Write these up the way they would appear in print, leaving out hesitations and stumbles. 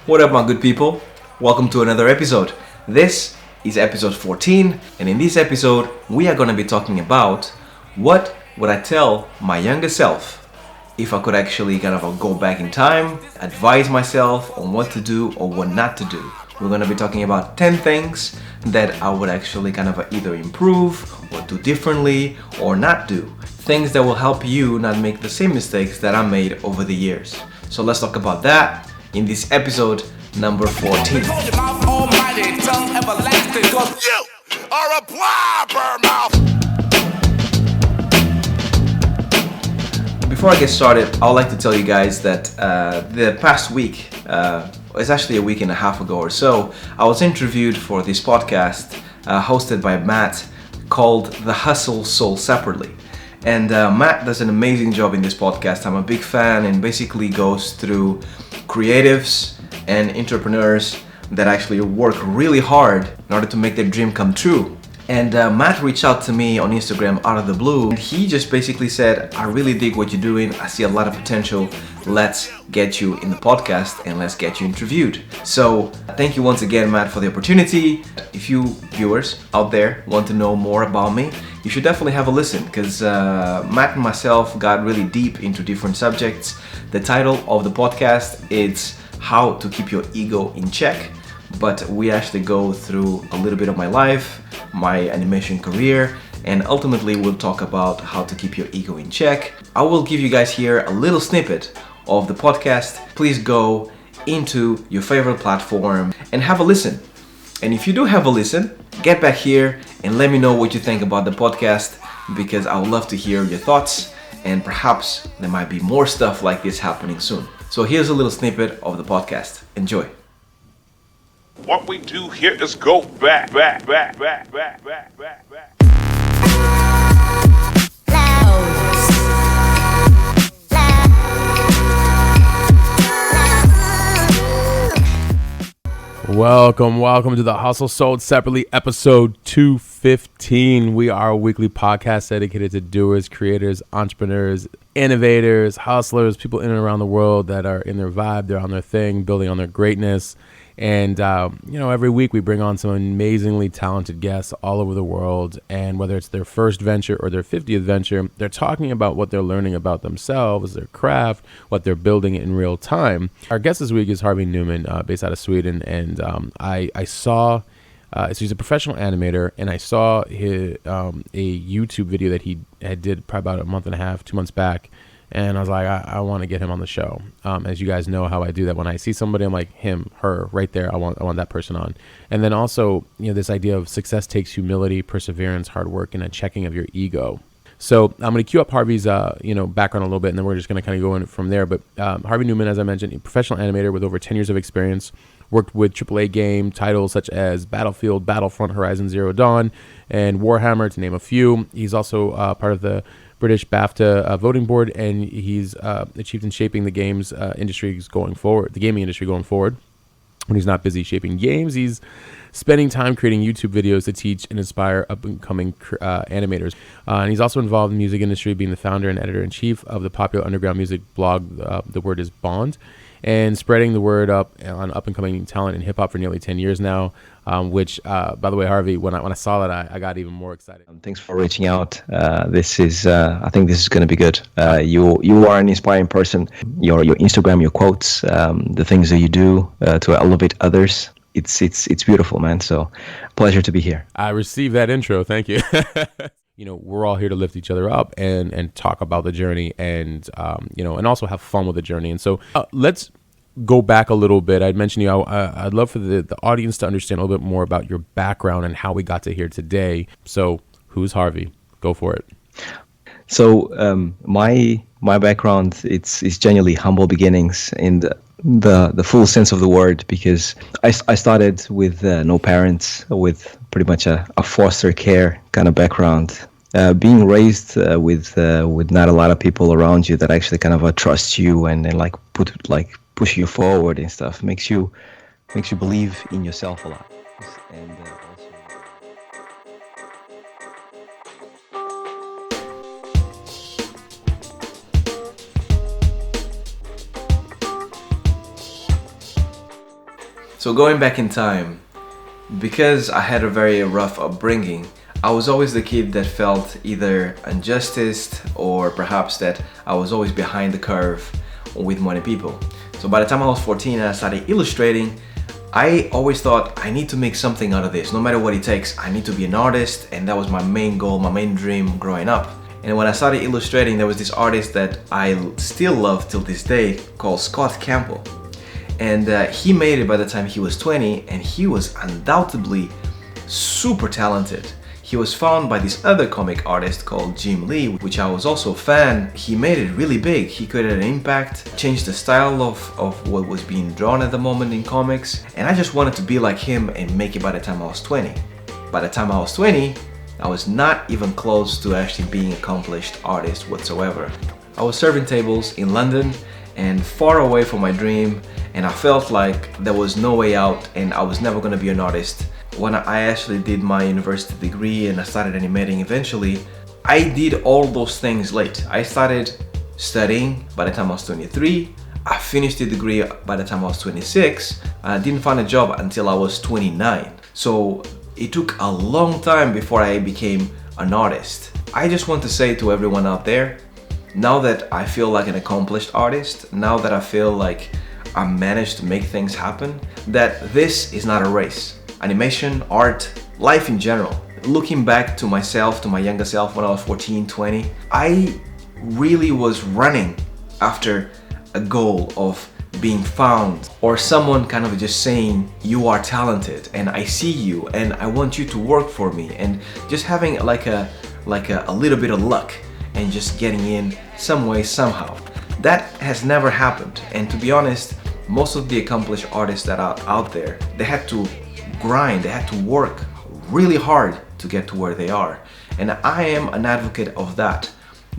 What up, my good people? Welcome to another episode. This is episode 14, and in this episode, we are going to be talking about what would I tell my younger self if I could actually go back in time, advise myself on what to do or what not to do. We're going to be talking about 10 things that I would actually either improve or do differently or not do. Things that will help you not make the same mistakes that I made over the years. So let's talk about that in this episode number 14. Before I get started, I would like to tell you guys that the past week, it's actually a week and a half ago or so, I was interviewed for this podcast hosted by Matt called The Hustle Sold Separately. And Matt does an amazing job in this podcast. I'm a big fan, and basically goes through creatives and entrepreneurs that actually work really hard in order to make their dream come true. And Matt reached out to me on Instagram out of the blue, and he just basically said, I really dig what you're doing. I see a lot of potential. Let's get you in the podcast and let's get you interviewed. So thank you once again, Matt, for the opportunity. If you viewers out there want to know more about me, you should definitely have a listen, because Matt and myself got really deep into different subjects. The title of the podcast is How to Keep Your Ego in Check, but we actually go through a little bit of my life, my animation career, and ultimately we'll talk about how to keep your ego in check. I will give you guys here a little snippet of the podcast. Please go into your favorite platform and have a listen. And if you do have a listen, get back here and let me know what you think about the podcast, because I would love to hear your thoughts, and perhaps there might be more stuff like this happening soon. So here's a little snippet of the podcast. Enjoy. What we do here is go back. Welcome to the Hustle Sold Separately, episode 215. We are a weekly podcast dedicated to doers, creators, entrepreneurs, innovators, hustlers, people in and around the world that are in their vibe, they're on their thing, building on their greatness. And, every week we bring on some amazingly talented guests all over the world. And whether it's their first venture or their 50th venture, they're talking about what they're learning about themselves, their craft, what they're building in real time. Our guest this week is Harvey Newman, based out of Sweden. And I saw, so he's a professional animator, and I saw a YouTube video that he had did probably about a month and a half, 2 months back. And I was like, I want to get him on the show. As you guys know how I do that. When I see somebody, I'm like, him, her, right there. I want that person on. And then also, this idea of success takes humility, perseverance, hard work, and a checking of your ego. So I'm going to cue up Harvey's, background a little bit, and then we're just going to kind of go in from there. But Harvey Newman, as I mentioned, a professional animator with over 10 years of experience, worked with AAA game titles such as Battlefield, Battlefront, Horizon Zero Dawn, and Warhammer, to name a few. He's also part of the British BAFTA voting board, and he's achieved in shaping the games industries going forward, the gaming industry going forward. When he's not busy shaping games, he's spending time creating YouTube videos to teach and inspire up-and-coming animators. And he's also involved in the music industry, being the founder and editor-in-chief of the popular underground music blog, The Word is Bond, and spreading the word up on up-and-coming talent in hip-hop for nearly 10 years now, which, by the way, Harvey, when I saw that, I got even more excited. Thanks for reaching out. This is, I think this is going to be good. You are an inspiring person. Your Instagram, your quotes, the things that you do to elevate others, it's beautiful, man. So pleasure to be here. I received that intro. Thank you. We're all here to lift each other up and talk about the journey and also have fun with the journey. And so let's go back a little bit. I'd mentioned I'd love for the audience to understand a little bit more about your background and how we got to here today. So who's Harvey? Go for it. So my background, it's genuinely humble beginnings in the full sense of the word, because I started with no parents, with pretty much a foster care kind of background, being raised with not a lot of people around you that actually trust you and push you forward and stuff. Makes you believe in yourself a lot. And So going back in time, because I had a very rough upbringing, I was always the kid that felt either injustice or perhaps that I was always behind the curve with many people. So by the time I was 14 and I started illustrating, I always thought I need to make something out of this. No matter what it takes, I need to be an artist, and that was my main goal, my main dream growing up. And when I started illustrating, there was this artist that I still love till this day called Scott Campbell. And he made it by the time he was 20, and he was undoubtedly super talented. He was found by this other comic artist called Jim Lee, which I was also a fan. He made it really big. He created an impact, changed the style of what was being drawn at the moment in comics. And I just wanted to be like him and make it by the time I was 20. By the time I was 20, I was not even close to actually being an accomplished artist whatsoever. I was serving tables in London and far away from my dream, and I felt like there was no way out and I was never gonna be an artist. When I actually did my university degree and I started animating eventually, I did all those things late. I started studying by the time I was 23. I finished the degree by the time I was 26. I didn't find a job until I was 29. So it took a long time before I became an artist. I just want to say to everyone out there, now that I feel like an accomplished artist, now that I feel like I managed to make things happen, that this is not a race. Animation, art, life in general. Looking back to myself, to my younger self when I was 14, 20, I really was running after a goal of being found, or someone kind of just saying you are talented and I see you and I want you to work for me, and just having like a little bit of luck and just getting in some way, somehow. That has never happened, and to be honest, most of the accomplished artists that are out there, they had to grind, they had to work really hard to get to where they are. And I am an advocate of that.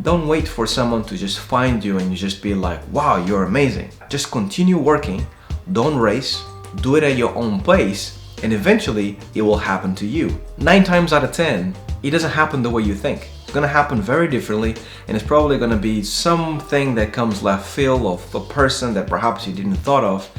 Don't wait for someone to just find you and you just be like, wow, you're amazing. Just continue working, don't race, do it at your own pace, and eventually it will happen to you. 9 times out of 10, it doesn't happen the way you think. It's gonna happen very differently, and it's probably gonna be something that comes left field of a person that perhaps you didn't thought of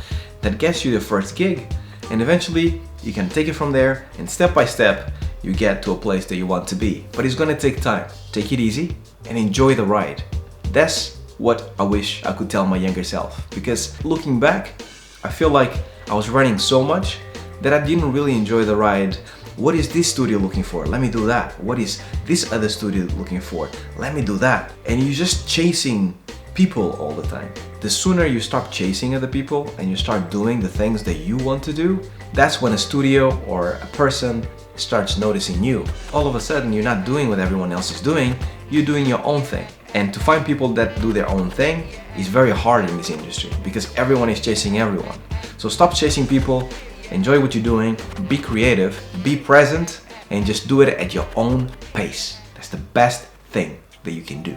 that gets you the first gig, and eventually you can take it from there, and step by step you get to a place that you want to be. But it's gonna take time. Take it easy and enjoy the ride. That's what I wish I could tell my younger self, because looking back, I feel like I was running so much that I didn't really enjoy the ride. What is this studio looking for? Let me do that. What is this other studio looking for? Let me do that. And you're just chasing people all the time. The sooner you stop chasing other people and you start doing the things that you want to do, that's when a studio or a person starts noticing you. All of a sudden, you're not doing what everyone else is doing, you're doing your own thing. And to find people that do their own thing is very hard in this industry because everyone is chasing everyone. So stop chasing people, enjoy what you're doing, be creative, be present, and just do it at your own pace. That's the best thing that you can do.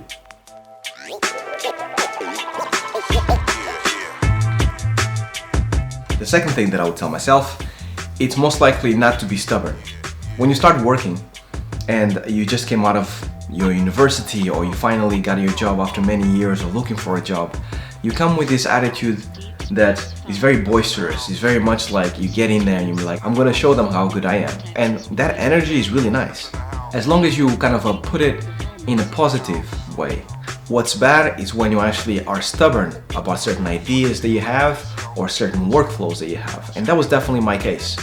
The second thing that I would tell myself, it's most likely not to be stubborn. When you start working and you just came out of your university or you finally got your job after many years of looking for a job, you come with this attitude that is very boisterous. It's very much like you get in there and you're like, I'm gonna show them how good I am. And that energy is really nice. As long as you kind of put it in a positive way. What's bad is when you actually are stubborn about certain ideas that you have or certain workflows that you have. And that was definitely my case.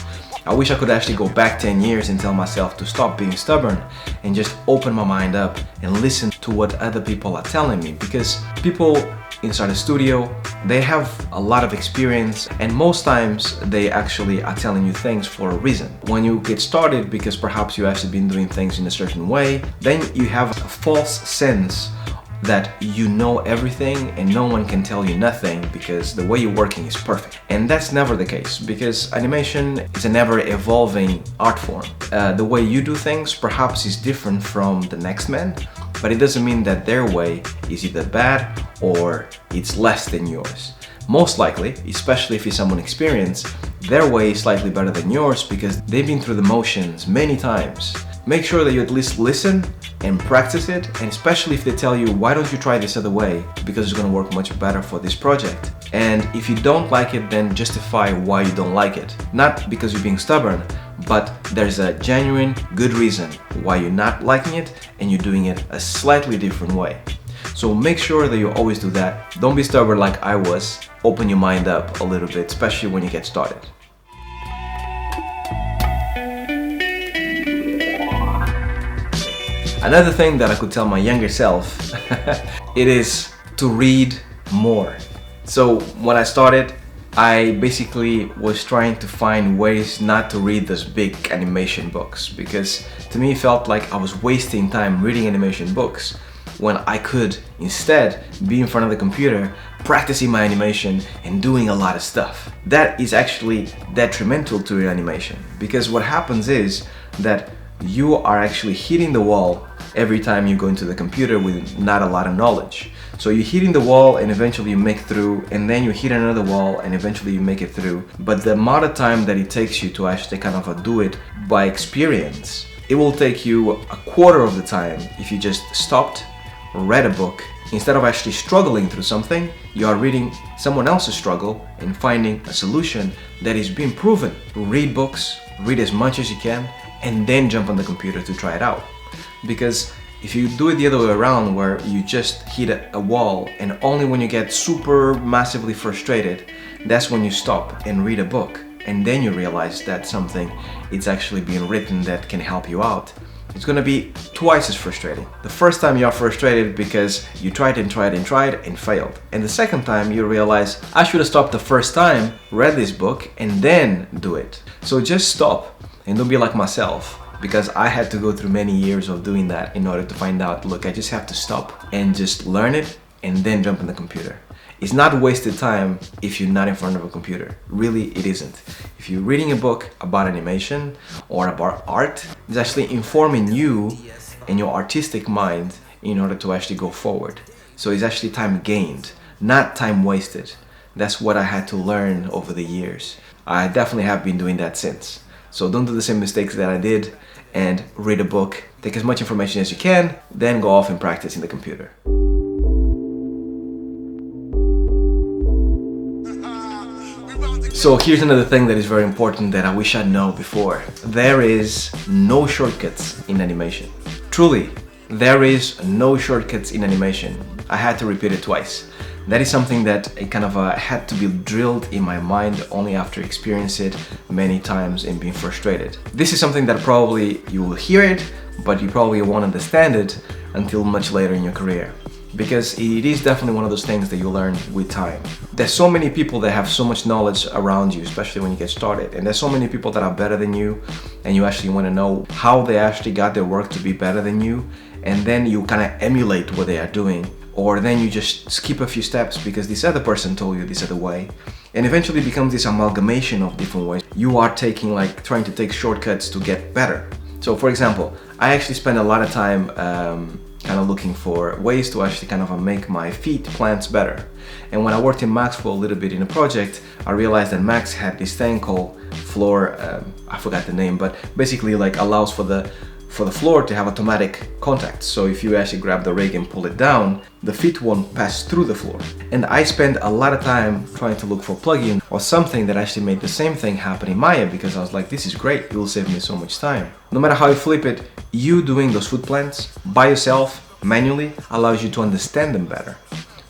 I wish I could actually go back 10 years and tell myself to stop being stubborn and just open my mind up and listen to what other people are telling me, because people inside the studio, they have a lot of experience and most times they actually are telling you things for a reason. When you get started, because perhaps you actually been doing things in a certain way, then you have a false sense that you know everything and no one can tell you nothing because the way you're working is perfect. And that's never the case, because animation is an ever evolving art form. The way you do things perhaps is different from the next man, but it doesn't mean that their way is either bad or it's less than yours. Most likely, especially if you're someone experienced, their way is slightly better than yours because they've been through the motions many times. make sure that you at least listen and practice it, and especially if they tell you, why don't you try this other way, because it's going to work much better for this project. And if you don't like it, then justify why you don't like it. Not because you're being stubborn, but there's a genuine good reason why you're not liking it and you're doing it a slightly different way. So make sure that you always do that. Don't be stubborn like I was. Open your mind up a little bit, especially when you get started. Another thing that I could tell my younger self, it is to read more. So when I started, I basically was trying to find ways not to read those big animation books, because to me it felt like I was wasting time reading animation books when I could instead be in front of the computer practicing my animation and doing a lot of stuff. That is actually detrimental to your animation, because what happens is that you are actually hitting the wall every time you go into the computer with not a lot of knowledge. So you're hitting the wall and eventually you make through, and then you hit another wall and eventually you make it through. But the amount of time that it takes you to actually kind of do it by experience, it will take you a quarter of the time if you just stopped, read a book. Instead of actually struggling through something, you are reading someone else's struggle and finding a solution that is being proven. Read books, read as much as you can, and then jump on the computer to try it out. Because if you do it the other way around, where you just hit a wall and only when you get super massively frustrated, that's when you stop and read a book, and then you realize that something is actually being written that can help you out, it's gonna be twice as frustrating. The first time you're frustrated because you tried and failed. And the second time you realize, I should have stopped the first time, read this book, and then do it. So just stop and don't be like myself, because I had to go through many years of doing that in order to find out, look, I just have to stop and just learn it and then jump on the computer. It's not wasted time if you're not in front of a computer. Really, it isn't. If you're reading a book about animation or about art, it's actually informing you and your artistic mind in order to actually go forward. So it's actually time gained, not time wasted. That's what I had to learn over the years. I definitely have been doing that since. So don't do the same mistakes that I did, and read a book, take as much information as you can, then go off and practice in the computer. So here's another thing that is very important that I wish I'd known before. There is no shortcuts in animation. Truly, there is no shortcuts in animation. I had to repeat it twice. That is something that it kind of had to be drilled in my mind only after experiencing it many times and being frustrated. This is something that probably you will hear it, but you probably won't understand it until much later in your career. Because it is definitely one of those things that you learn with time. There's so many people that have so much knowledge around you, especially when you get started. And there's so many people that are better than you, and you actually want to know how they actually got their work to be better than you. And then you kind of emulate what they are doing. Or then you just skip a few steps because this other person told you this other way, and eventually becomes this amalgamation of different ways. You are trying to take shortcuts to get better. So for example, I actually spend a lot of time kind of looking for ways to actually kind of make my feet plants better. And when I worked in Max for a little bit in a project, I realized that Max had this thing called floor, I forgot the name, but basically like allows for the floor to have automatic contact. So if you actually grab the rig and pull it down, the feet won't pass through the floor. And I spent a lot of time trying to look for plugin or something that actually made the same thing happen in Maya, because I was like, this is great, it will save me so much time. No matter how you flip it, you doing those foot plants by yourself manually allows you to understand them better.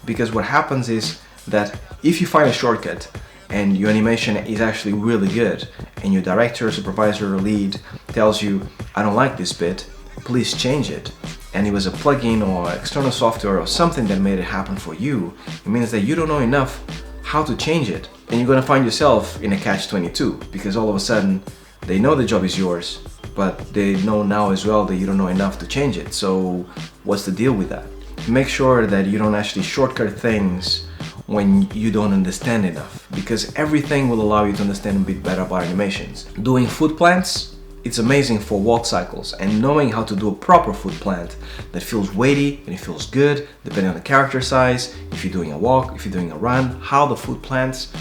Because what happens is that if you find a shortcut and your animation is actually really good, and your director, supervisor, or lead tells you, I don't like this bit, please change it, and it was a plugin or external software or something that made it happen for you, it means that you don't know enough how to change it. And you're gonna find yourself in a catch-22, because all of a sudden they know the job is yours, but they know now as well that you don't know enough to change it. So what's the deal with that? Make sure that you don't actually shortcut things when you don't understand enough, because everything will allow you to understand a bit better about animations. Doing foot plants, it's amazing for walk cycles, and knowing how to do a proper foot plant that feels weighty and it feels good depending on the character size, if you're doing a walk, if you're doing a run, how the foot plants,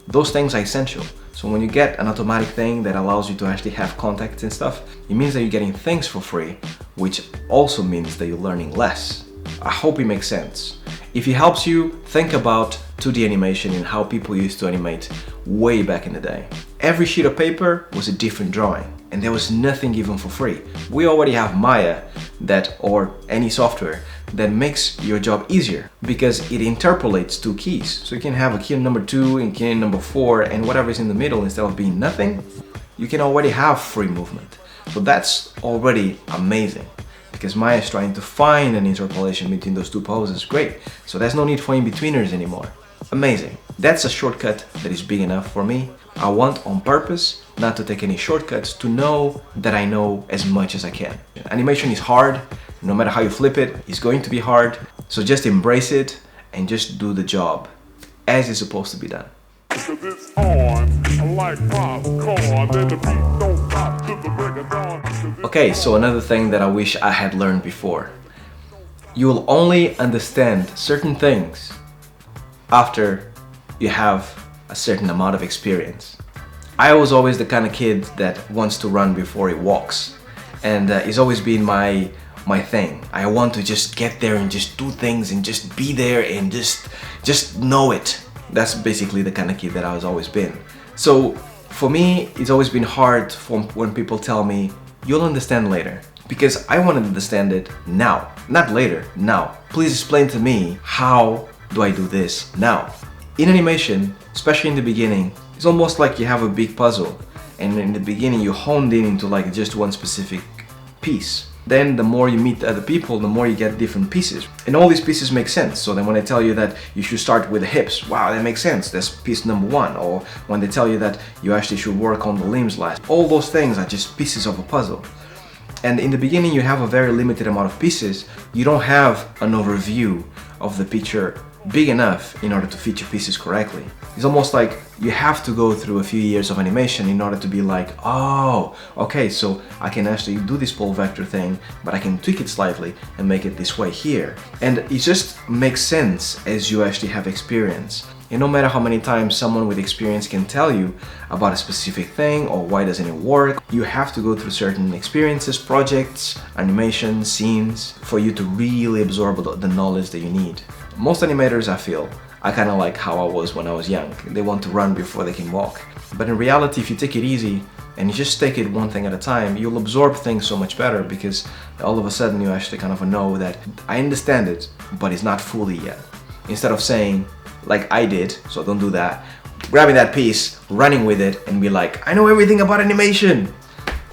those things are essential, So when you get an automatic thing that allows you to actually have contacts and stuff, it means that you're getting things for free, which also means that you're learning less. I hope it makes sense. If it helps you, think about 2D animation and how people used to animate way back in the day. Every sheet of paper was a different drawing, and there was nothing given for free. We already have Maya or any software that makes your job easier because it interpolates 2 keys. So you can have a key number 2 and key number 4 and whatever is in the middle, instead of being nothing, you can already have free movement. So that's already amazing, because Maya is trying to find an interpolation between those 2 poses. Great. So there's no need for in-betweeners anymore. Amazing. That's a shortcut that is big enough for me. I want on purpose not to take any shortcuts, to know that I know as much as I can. Animation is hard. No matter how you flip it, it's going to be hard. So just embrace it and just do the job as it's supposed to be done. Because it's on like popcorn, then the beat don't stop till the break of dawn. Okay, so another thing that I wish I had learned before. You will only understand certain things after you have a certain amount of experience. I was always the kind of kid that wants to run before he walks, and it's always been my thing. I want to just get there and just do things and just be there and just know it. That's basically the kind of kid that I was always been. So for me, it's always been hard when people tell me, you'll understand later. Because I want to understand it now, not later, now. Please explain to me, how do I do this now? In animation, especially in the beginning, it's almost like you have a big puzzle. And in the beginning, you honed in into like just one specific piece. Then the more you meet other people, the more you get different pieces. And all these pieces make sense. So then when they tell you that you should start with the hips, wow, that makes sense. That's piece number 1. Or when they tell you that you actually should work on the limbs last. All those things are just pieces of a puzzle. And in the beginning, you have a very limited amount of pieces. You don't have an overview of the picture big enough in order to fit your pieces correctly. It's almost like you have to go through a few years of animation in order to be like, oh, okay, so I can actually do this pole vector thing, but I can tweak it slightly and make it this way here. And it just makes sense as you actually have experience. And no matter how many times someone with experience can tell you about a specific thing or why doesn't it work, you have to go through certain experiences, projects, animation, scenes, for you to really absorb the knowledge that you need. Most animators, I feel, are kind of like how I was when I was young. They want to run before they can walk. But in reality, if you take it easy and you just take it one thing at a time, you'll absorb things so much better, because all of a sudden you actually kind of know that I understand it, but it's not fully yet. Instead of saying, like I did, so don't do that, grabbing that piece, running with it, and be like, I know everything about animation.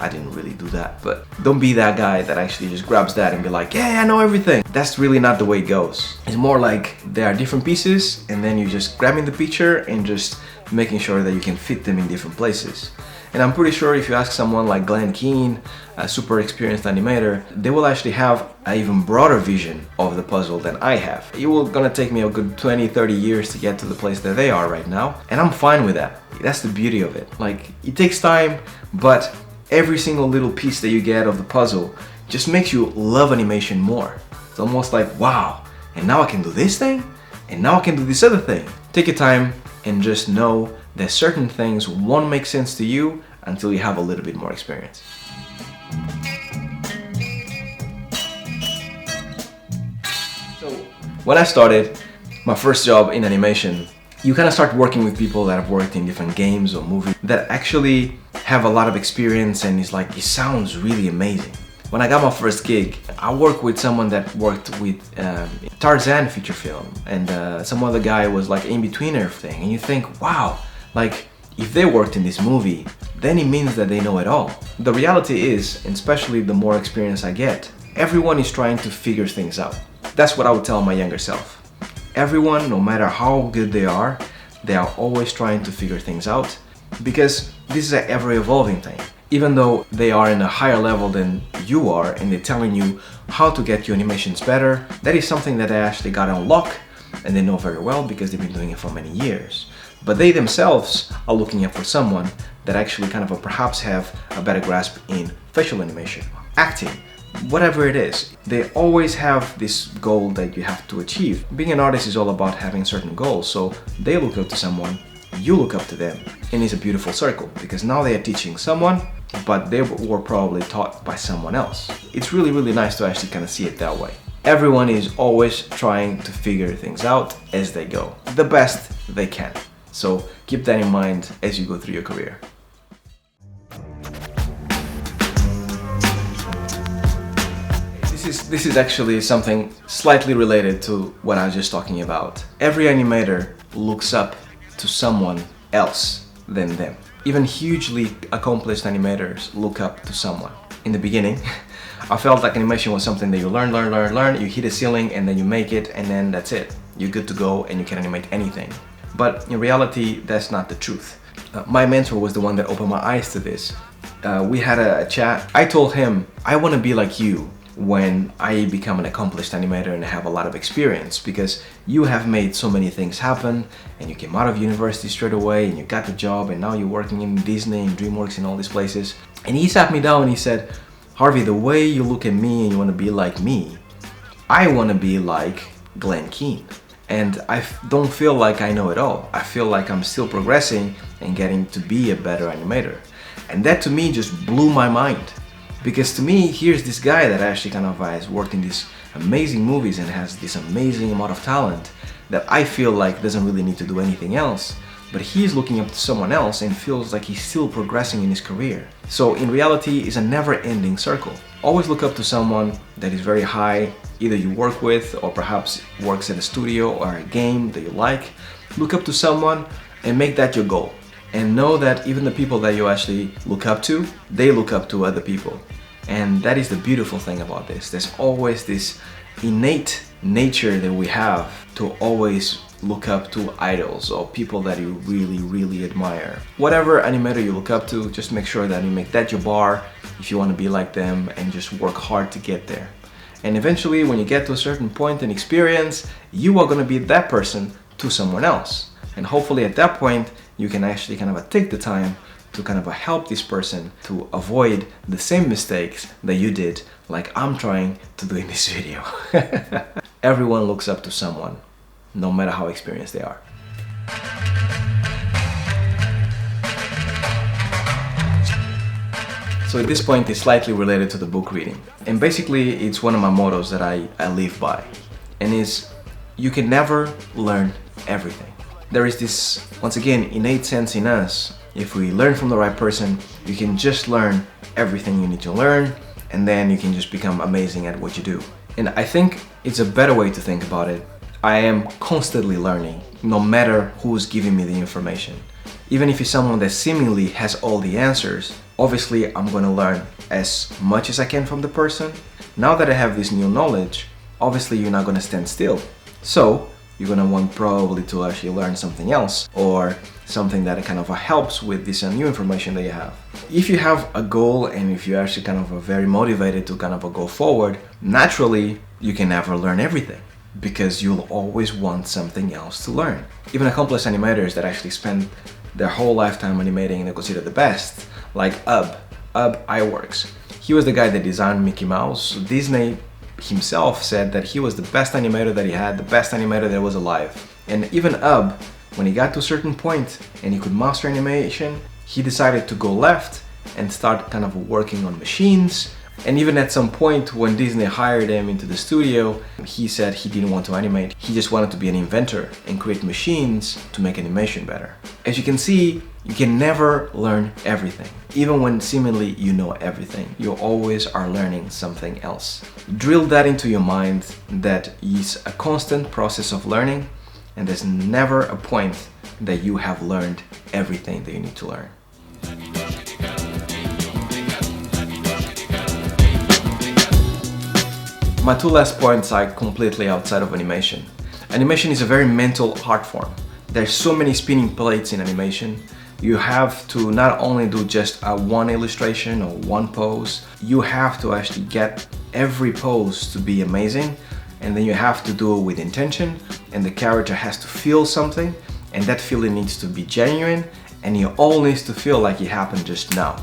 I didn't really do that, but don't be that guy that actually just grabs that and be like, yeah, I know everything. That's really not the way it goes. It's more like there are different pieces, and then you're just grabbing the picture and just making sure that you can fit them in different places. And I'm pretty sure if you ask someone like Glenn Keane, a super experienced animator, they will actually have an even broader vision of the puzzle than I have. It will gonna take me a good 20-30 years to get to the place that they are right now, and I'm fine with that. That's the beauty of it. Like, it takes time, but every single little piece that you get of the puzzle just makes you love animation more. It's almost like, wow, and now I can do this thing, and now I can do this other thing. Take your time and just know that certain things won't make sense to you until you have a little bit more experience. So when I started my first job in animation, you kind of start working with people that have worked in different games or movies that actually have a lot of experience, and it's like, it sounds really amazing. When I got my first gig, I worked with someone that worked with Tarzan feature film, and some other guy was like in-betweener thing, and you think, wow, like if they worked in this movie, then it means that they know it all. The reality is, and especially the more experience I get, everyone is trying to figure things out. That's what I would tell my younger self. Everyone, no matter how good they are always trying to figure things out, because this is an ever-evolving thing. Even though they are in a higher level than you are and they're telling you how to get your animations better, that is something that they actually got on lock, and they know very well because they've been doing it for many years. But they themselves are looking up for someone that actually kind of perhaps have a better grasp in facial animation, acting, whatever it is. They always have this goal that you have to achieve. Being an artist is all about having certain goals, so they look up to someone you look up to them, and it's a beautiful circle because now they are teaching someone, but they were probably taught by someone else. It's really, really nice to actually kind of see it that way. Everyone is always trying to figure things out as they go, the best they can. So keep that in mind as you go through your career. This is actually something slightly related to what I was just talking about. Every animator looks up to someone else than them. Even hugely accomplished animators look up to someone. In the beginning, I felt like animation was something that you learn, you hit a ceiling and then you make it and then that's it. You're good to go and you can animate anything. But in reality, that's not the truth. My mentor was the one that opened my eyes to this. We had a chat. I told him, I want to be like you when I become an accomplished animator and have a lot of experience, because you have made so many things happen and you came out of university straight away and you got the job and now you're working in Disney and DreamWorks and all these places. And he sat me down and he said, Harvey, the way you look at me and you want to be like me, I want to be like Glenn Keane. And I don't feel like I know it all. I feel like I'm still progressing and getting to be a better animator. And that to me just blew my mind. Because to me, here's this guy that actually kind of has worked in these amazing movies and has this amazing amount of talent that I feel like doesn't really need to do anything else. But he's looking up to someone else and feels like he's still progressing in his career. So in reality, it's a never-ending circle. Always look up to someone that is very high, either you work with or perhaps works at a studio or a game that you like. Look up to someone and make that your goal. And know that even the people that you actually look up to, they look up to other people. And that is the beautiful thing about this. There's always this innate nature that we have to always look up to idols or people that you really, really admire. Whatever animator you look up to, just make sure that you make that your bar if you want to be like them and just work hard to get there. And eventually, when you get to a certain point in experience, you are going to be that person to someone else. And hopefully at that point, you can actually kind of take the time to kind of help this person to avoid the same mistakes that you did, like I'm trying to do in this video. Everyone looks up to someone, no matter how experienced they are. So at this point, it's slightly related to the book reading. And basically, it's one of my mottos that I live by. And is, you can never learn everything. There is this, once again, innate sense in us. If we learn from the right person, you can just learn everything you need to learn, and then you can just become amazing at what you do. And I think it's a better way to think about it. I am constantly learning, no matter who's giving me the information. Even if it's someone that seemingly has all the answers, obviously I'm going to learn as much as I can from the person. Now that I have this new knowledge, obviously you're not going to stand still. So you're going to want probably to actually learn something else, or something that kind of helps with this new information that you have. If you have a goal and if you're actually kind of very motivated to kind of go forward, naturally you can never learn everything because you'll always want something else to learn. Even accomplished animators that actually spend their whole lifetime animating and they're considered the best, like Ub Iwerks. He was the guy that designed Mickey Mouse. Disney himself said that he was the best animator that he had, the best animator that was alive. And even Ub, when he got to a certain point and he could master animation, he decided to go left and start kind of working on machines. And even at some point when Disney hired him into the studio, he said he didn't want to animate. He just wanted to be an inventor and create machines to make animation better. As you can see, you can never learn everything. Even when seemingly you know everything, you always are learning something else. Drill that into your mind that it's a constant process of learning, and there's never a point that you have learned everything that you need to learn. My two last points are completely outside of animation. Animation is a very mental art form. There's so many spinning plates in animation. You have to not only do just one illustration or one pose, you have to actually get every pose to be amazing, and then you have to do it with intention, and the character has to feel something, and that feeling needs to be genuine, and it all needs to feel like it happened just now,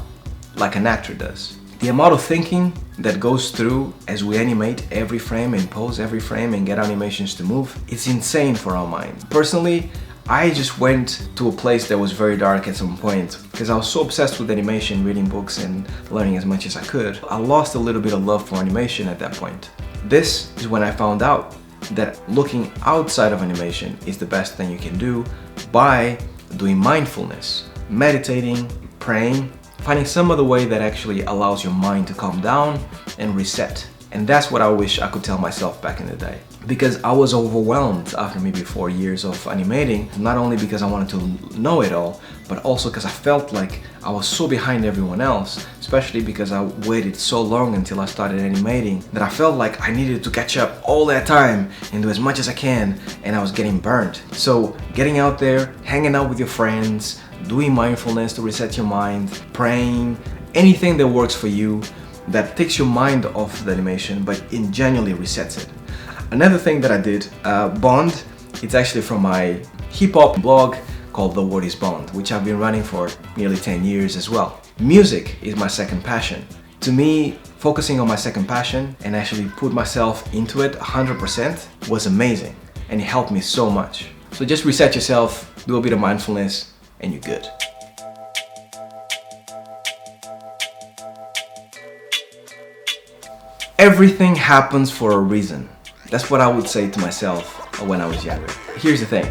like an actor does. The amount of thinking that goes through as we animate every frame and pose every frame and get animations to move, it's insane for our mind. Personally, I just went to a place that was very dark at some point because I was so obsessed with animation, reading books and learning as much as I could. I lost a little bit of love for animation at that point. This is when I found out that looking outside of animation is the best thing you can do by doing mindfulness, meditating, praying, finding some other way that actually allows your mind to calm down and reset. And that's what I wish I could tell myself back in the day. Because I was overwhelmed after maybe 4 years of animating, not only because I wanted to know it all, but also because I felt like I was so behind everyone else, especially because I waited so long until I started animating that I felt like I needed to catch up all that time and do as much as I can, and I was getting burned. So getting out there, hanging out with your friends, doing mindfulness to reset your mind, praying, anything that works for you, that takes your mind off the animation but it genuinely resets it. Another thing that I did, Bond, it's actually from my hip-hop blog called The Word is Bond, which I've been running for nearly 10 years as well. Music is my second passion. To me, focusing on my second passion and actually put myself into it 100% was amazing, and it helped me so much. So just reset yourself, do a bit of mindfulness, and you're good. Everything happens for a reason. That's what I would say to myself when I was younger. Here's the thing.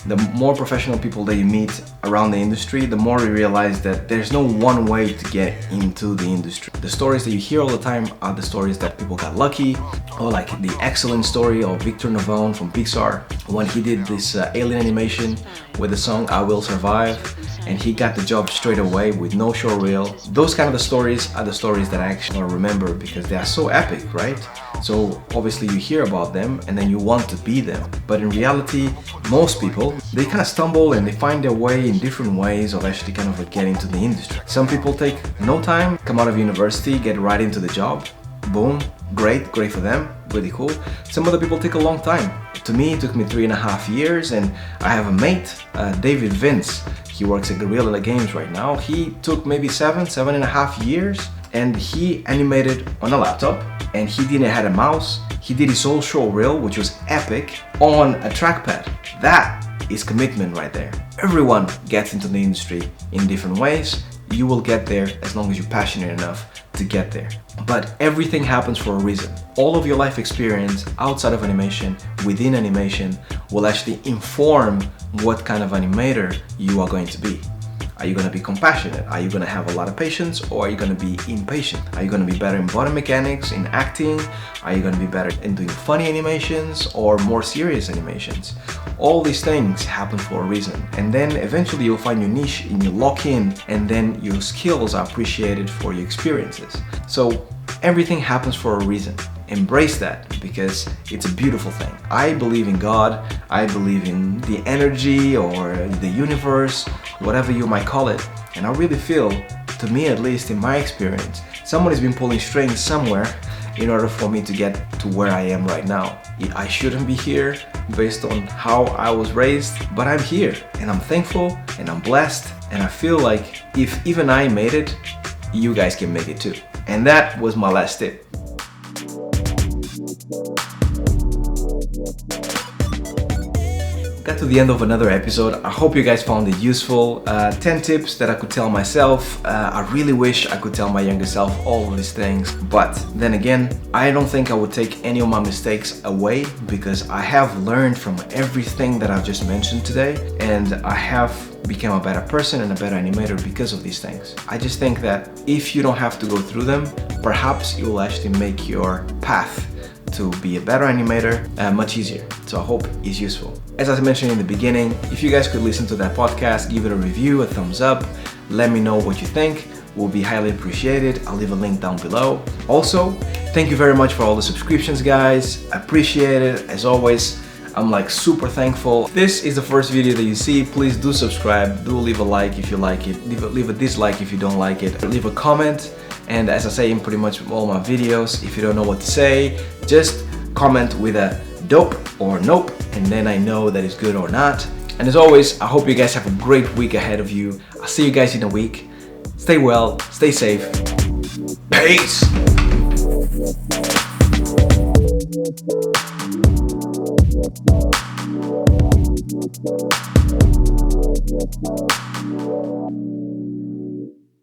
The more professional people that you meet around the industry, the more you realize that there's no one way to get into the industry. The stories that you hear all the time are the stories that people got lucky, or like the excellent story of Victor Navone from Pixar when he did this alien animation with the song I Will Survive, and he got the job straight away with no show reel. Those kind of the stories are the stories that I actually remember because they are so epic, right? So obviously you hear about them and then you want to be them. But in reality, most people, they kind of stumble and they find their way in different ways of actually kind of getting into the industry. Some people take no time, come out of university, get right into the job. Boom, great for them, really cool. Some other people take a long time. To me, it took me 3.5 years, and I have a mate, David Vince. He works at Guerrilla Games right now. He took maybe 7.5 years, and he animated on a laptop, and he didn't have a mouse. He did his whole show reel, which was epic, on a trackpad. That is commitment right there. Everyone gets into the industry in different ways. You will get there as long as you're passionate enough to get there. But everything happens for a reason. All of your life experience outside of animation, within animation, will actually inform what kind of animator you are going to be. Are you going to be compassionate? Are you going to have a lot of patience, or are you going to be impatient? Are you going to be better in body mechanics, in acting? Are you going to be better in doing funny animations or more serious animations? All these things happen for a reason, and then eventually you'll find your niche and you lock in, and then your skills are appreciated for your experiences. So everything happens for a reason. Embrace that, because it's a beautiful thing. I believe in God, I believe in the energy or the universe, whatever you might call it, and I really feel, to me at least in my experience, someone has been pulling strings somewhere in order for me to get to where I am right now. I shouldn't be here based on how I was raised, but I'm here and I'm thankful and I'm blessed, and I feel like if even I made it, you guys can make it too. And that was my last tip. Got to the end of another episode. I hope you guys found it useful. 10 tips that I could tell myself. I really wish I could tell my younger self all of these things, but then again, I don't think I would take any of my mistakes away, because I have learned from everything that I've just mentioned today, and I have become a better person and a better animator because of these things. I just think that if you don't have to go through them, perhaps you will actually make your path to be a better animator much easier. So I hope it's useful. As I mentioned in the beginning, if you guys could listen to that podcast, give it a review, a thumbs up, let me know what you think. Will be highly appreciated. I'll leave a link down below. Also, thank you very much for all the subscriptions, guys. I appreciate it. As always, I'm like super thankful. If this is the first video that you see, please do subscribe. Do leave a like if you like it. Leave a dislike if you don't like it. Leave a comment. And as I say in pretty much all my videos, if you don't know what to say, just comment with a dope or nope, and then I know that it's good or not. And as always, I hope you guys have a great week ahead of you. I'll see you guys in a week. Stay well, stay safe. Peace!